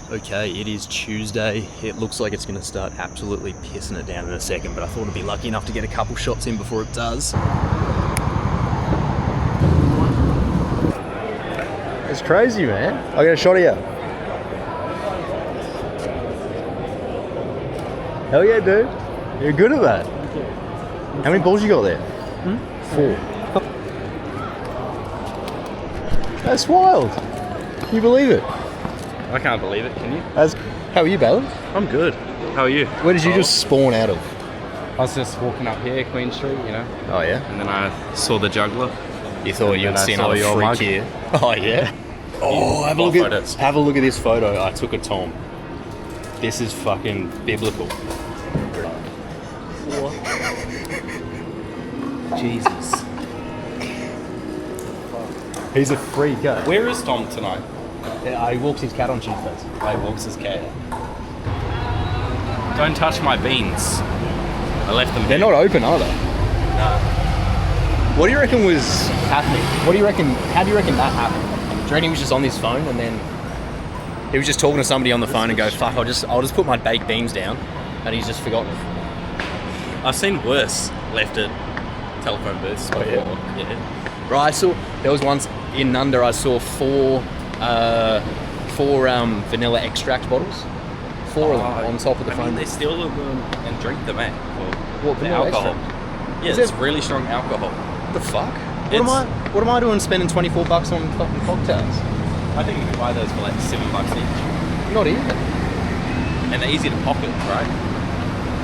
Okay, it is Tuesday. It looks like it's going to start absolutely pissing it down in a second, but I thought I'd be lucky enough to get a couple shots in before it does. It's crazy, man. I got a shot of you. Hell yeah, dude. You're good at that. How many balls you got there? 4. That's wild. Can you believe it? I can't believe it, can you? How are you, Ballon? I'm good. How are you? Where did you just spawn out of? I was just walking up here, Queen Street, you know. Oh, yeah? And then I saw the juggler. You thought you'd see another your freak mug. here? Oh, yeah? Oh, have a look at this photo I took of Tom. This is fucking biblical. Jesus. He's a freak, eh? Where is Tom tonight? He walks his cat on Tuesdays. He walks his cat. Don't touch my beans. I left them They're here. not open, are they? No. What do you reckon was happening? How do you reckon that happened? Do you reckon he was just on his phone and then he was just talking to somebody on the phone and go, fuck, I'll just put my baked beans down, and he's just forgotten it? I've seen worse left at telephone booths before. Yeah. Right, I saw, there was once in Nunda, I saw four vanilla extract bottles. 4 of them on top of the phone. They steal them and drink them, eh? What, The vanilla alcohol. extract? Yeah, it's really strong alcohol. What the fuck? What am I doing spending $24 on fucking cocktails? I think you can buy those for like $7 each. Not even. And they're easy to pocket, right?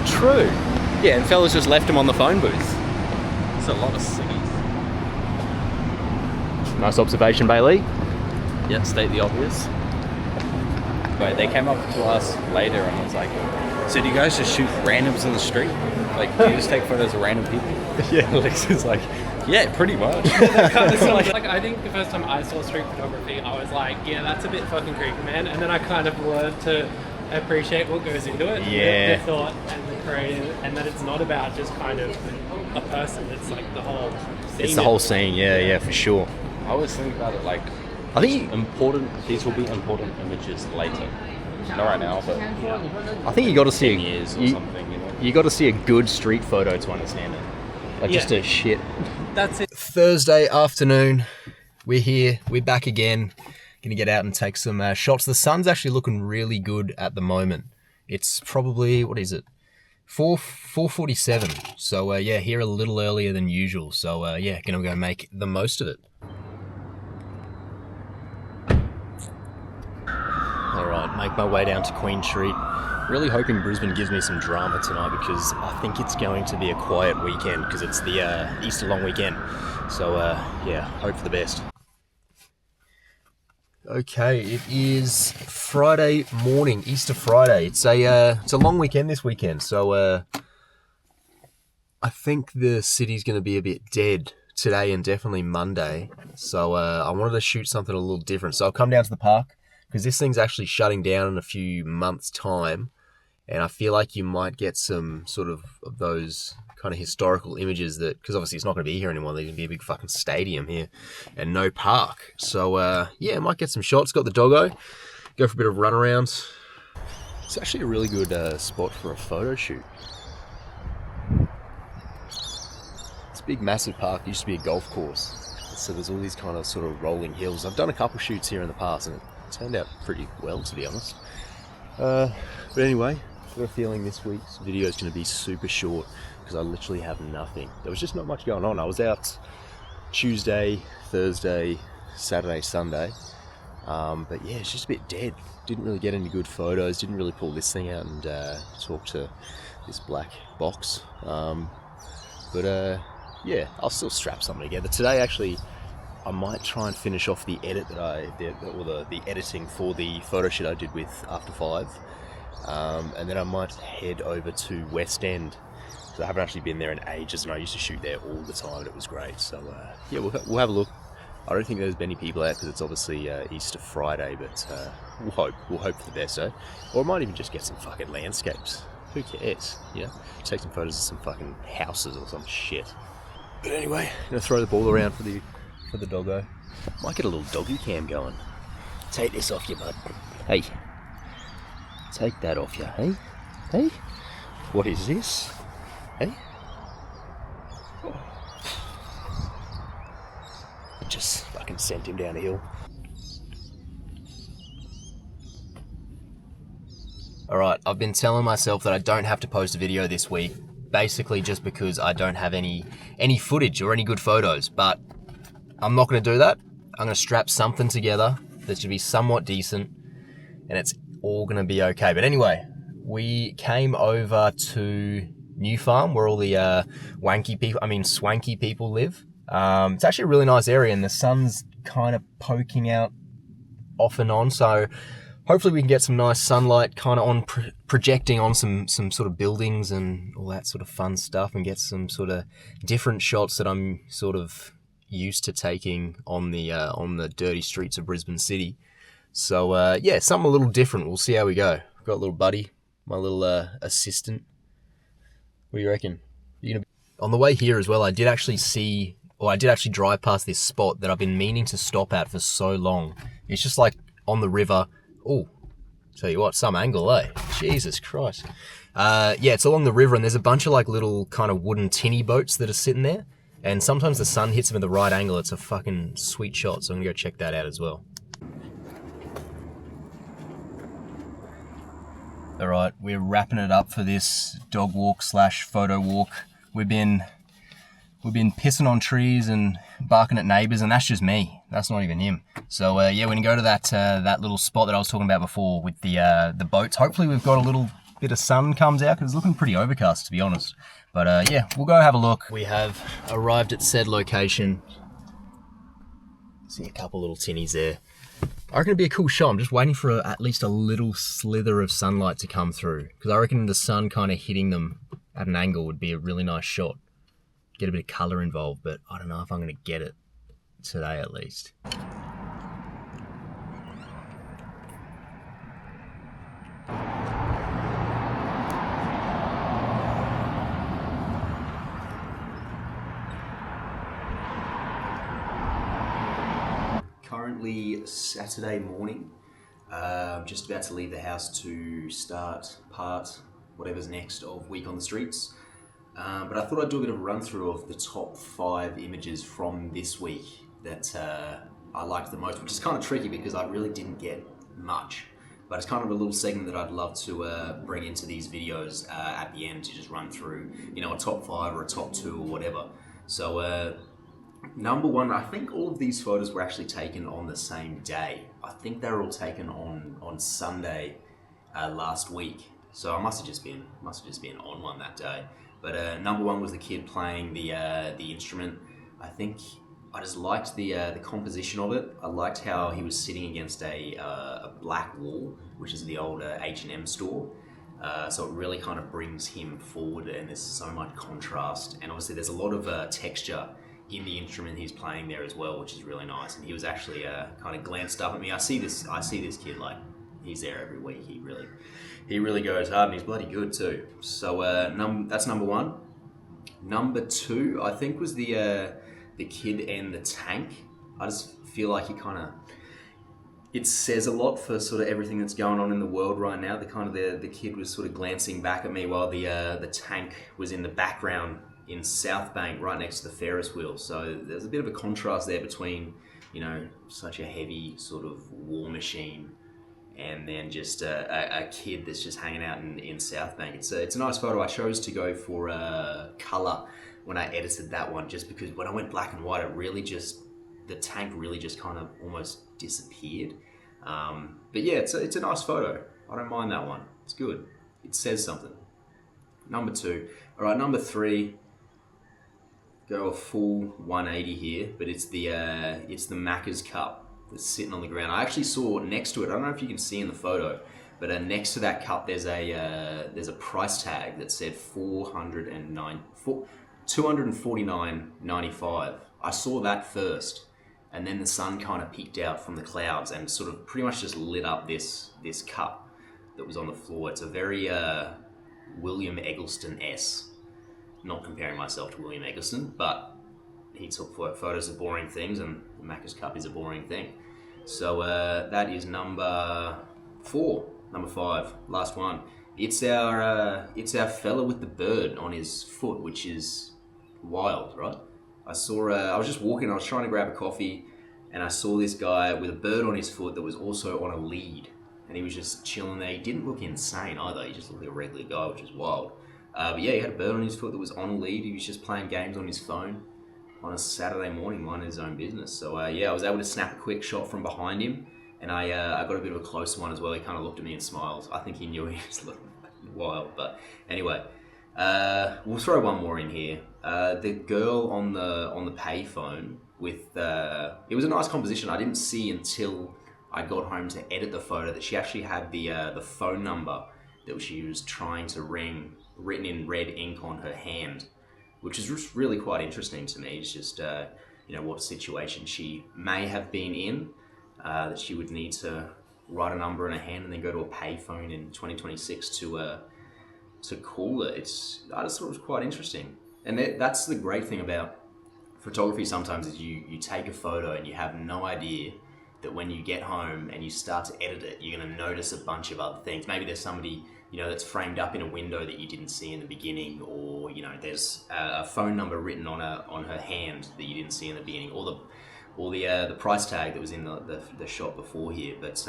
True. Yeah, and fellas just left them on the phone booth. It's a lot of ciggies. Nice observation, Bailey. Yeah, state the obvious. But they came up to us later and was like, so do you guys just shoot randoms in the street? Like, do you just take photos of random people? Yeah, Lex is like, Yeah, pretty much. Like, I think the first time I saw street photography, I was like, yeah, that's a bit fucking creepy, man. And then I kind of learned to appreciate what goes into it. Yeah. The thought and the creative, and that it's not about just kind of a person. It's like the whole scene. it's the whole scene. Yeah, for sure. I always think about it like, I think these will be important images later. Not right now, but I think you got to see 10 years or something, you know? You got to see a good street photo to understand it. Like just Yeah. a shit. That's it. Thursday afternoon, we're here. We're back again. Gonna get out and take some shots. The sun's actually looking really good at the moment. It's probably, what is it? 4:47. So yeah, here a little earlier than usual. So yeah, gonna go make the most of it. All right, make my way down to Queen Street. Really hoping Brisbane gives me some drama tonight because I think it's going to be a quiet weekend because it's the Easter long weekend. So yeah, hope for the best. Okay, it is Friday morning, Easter Friday. It's a long weekend this weekend. So I think the city's going to be a bit dead today and definitely Monday. So I wanted to shoot something a little different. So I've come down to the park because this thing's actually shutting down in a few months' time. And I feel like you might get some sort of those kind of historical images that, because obviously it's not going to be here anymore. There's going to be a big fucking stadium here and no park. So yeah, I might get some shots. Got the doggo. Go for a bit of run around. It's actually a really good spot for a photo shoot. It's a big, massive park. It used to be a golf course. So there's all these kind of sort of rolling hills. I've done a couple shoots here in the past and it turned out pretty well, to be honest. But anyway, I've got a feeling this week's video is going to be super short because I literally have nothing. There was just not much going on. I was out Tuesday, Thursday, Saturday, Sunday. But yeah, it's just a bit dead. Didn't really get any good photos. Didn't really pull this thing out and talk to this black box. But yeah, I'll still strap something together. Today, actually, I might try and finish off the edit that I did, or the editing for the photo shoot I did with After 5. And then I might head over to West End. So I haven't actually been there in ages, and I used to shoot there all the time, and it was great. So yeah, we'll have a look. I don't think there's many people out because it's obviously Easter Friday, but we'll hope for the best, eh? Or I might even just get some fucking landscapes. Who cares? You know, take some photos of some fucking houses or some shit. But anyway, I'm gonna throw the ball around for the doggo. Might get a little doggy cam going. Take this off you, bud. Hey. Take that off you, hey? Hey? What is this? Hey? Just fucking sent him down a hill. Alright, I've been telling myself that I don't have to post a video this week, basically just because I don't have any footage or any good photos, but I'm not going to do that. I'm going to strap something together that should be somewhat decent, and it's all going to be okay. But anyway, we came over to New Farm, where all the swanky people live. It's actually a really nice area, and the sun's kind of poking out off and on, so hopefully we can get some nice sunlight kind of on projecting on some sort of buildings and all that sort of fun stuff, and get some sort of different shots that I'm sort of used to taking on the dirty streets of Brisbane City. So yeah, something a little different. We'll see how we go. I've got a little buddy, my little assistant. What do you reckon? On the way here as well, I did actually drive past this spot that I've been meaning to stop at for so long. It's just like on the river. Oh, tell you what, some angle, eh? Jesus Christ. Yeah, it's along the river, and there's a bunch of like little kind of wooden tinny boats that are sitting there. And sometimes the sun hits them at the right angle. It's a fucking sweet shot, so I'm gonna go check that out as well. All right, we're wrapping it up for this dog walk / photo walk. We've been pissing on trees and barking at neighbours, and that's just me. That's not even him. So yeah, we're gonna go to that little spot that I was talking about before with the boats. Hopefully we've got a little bit of sun comes out, because it's looking pretty overcast, to be honest. But yeah, we'll go have a look. We have arrived at said location. See a couple little tinnies there. I reckon it'd be a cool shot. I'm just waiting for at least a little slither of sunlight to come through, because I reckon the sun kind of hitting them at an angle would be a really nice shot. Get a bit of colour involved, but I don't know if I'm going to get it today at least. Currently Saturday morning. I'm just about to leave the house to start whatever's next of Week on the Streets. But I thought I'd do a bit of a run through of the top 5 images from this week that I liked the most, which is kind of tricky because I really didn't get much. But it's kind of a little segment that I'd love to bring into these videos at the end to just run through, you know, a top 5 or a top 2 or whatever. So number 1, I think all of these photos were actually taken on the same day. I think they were all taken on Sunday last week. So I must have just been on one that day. But number 1 was the kid playing the instrument. I think I just liked the composition of it. I liked how he was sitting against a black wall, which is the old H&M store. So it really kind of brings him forward, and there's so much contrast. And obviously there's a lot of texture in the instrument he's playing there as well, which is really nice. And he was actually kind of glanced up at me. I see this kid, like, he's there every week. He really goes hard, and he's bloody good too. So that's number 1. Number 2, I think, was the kid and the tank. I just feel like it says a lot for sort of everything that's going on in the world right now. The kid was sort of glancing back at me while the tank was in the background in South Bank, right next to the Ferris wheel. So there's a bit of a contrast there between, you know, such a heavy sort of war machine and then just a kid that's just hanging out in South Bank. It's a nice photo. I chose to go for colour when I edited that one, just because when I went black and white, the tank really just kind of almost disappeared. But yeah, it's a nice photo. I don't mind that one. It's good. It says something. Number 2. All right, number 3. Go a full 180 here, but it's the Macca's cup that's sitting on the ground. I actually saw next to it, I don't know if you can see in the photo, but next to that cup there's a price tag that said $249.95. I saw that first, and then the sun kind of peeked out from the clouds and sort of pretty much just lit up this cup that was on the floor. It's a very William Eggleston-esque. Not comparing myself to William Eggleston, but he took photos of boring things, and the Macca's cup is a boring thing. So that is number 4. number 5, last one. It's our fella with the bird on his foot, which is wild, right? I was just walking, I was trying to grab a coffee, and I saw this guy with a bird on his foot that was also on a lead, and he was just chilling there. He didn't look insane either. He just looked like a regular guy, which is wild. But yeah, he had a bird on his foot that was on a lead. He was just playing games on his phone on a Saturday morning, minding his own business. So yeah, I was able to snap a quick shot from behind him, and I got a bit of a close one as well. He kind of looked at me and smiled. I think he knew he was looking wild. But anyway, we'll throw one more in here. The girl on the payphone with it was a nice composition. I didn't see until I got home to edit the photo that she actually had the phone number that she was trying to ring written in red ink on her hand, which is just really quite interesting to me. It's just what situation she may have been in, that she would need to write a number in her hand and then go to a payphone in 2026 to call it. I just thought it was quite interesting. And that's the great thing about photography sometimes, is you take a photo and you have no idea that when you get home and you start to edit it, you're going to notice a bunch of other things. Maybe there's somebody that's framed up in a window that you didn't see in the beginning, or there's a phone number written on her hand that you didn't see in the beginning, or the price tag that was in the shot before here. But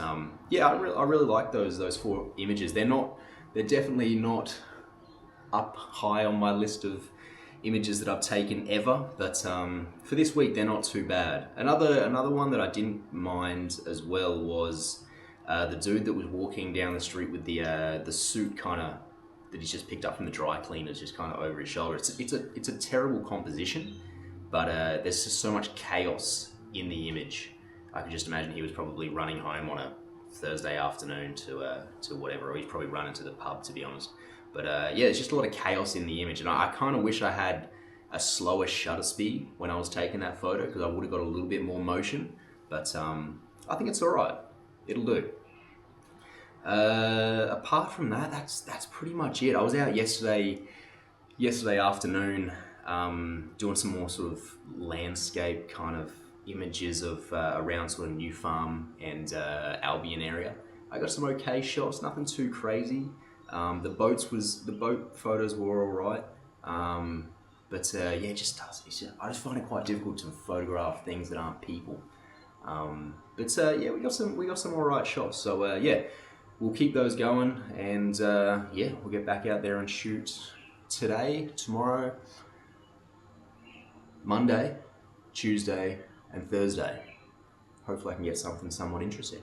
yeah, I really like those 4 images. They're definitely not up high on my list of images that I've taken ever, but for this week they're not too bad. Another one that I didn't mind as well was the dude that was walking down the street with the suit kind of that he's just picked up from the dry cleaners, just kind of over his shoulder. It's a terrible composition, but there's just so much chaos in the image. I could just imagine he was probably running home on a Thursday afternoon to whatever, or he's probably running to the pub, to be honest. But yeah, there's just a lot of chaos in the image, and I kind of wish I had a slower shutter speed when I was taking that photo, because I would have got a little bit more motion. But I think it's all right. It'll do. Apart from that, that's pretty much it. I was out yesterday afternoon doing some more sort of landscape kind of images of around sort of New Farm and Albion area. I got some okay shots, nothing too crazy. The boat photos were all right, but yeah, I just find it quite difficult to photograph things that aren't people. But yeah, we got some all right shots. So yeah, we'll keep those going, and yeah, we'll get back out there and shoot today, tomorrow, Monday, Tuesday, and Thursday. Hopefully, I can get something somewhat interesting.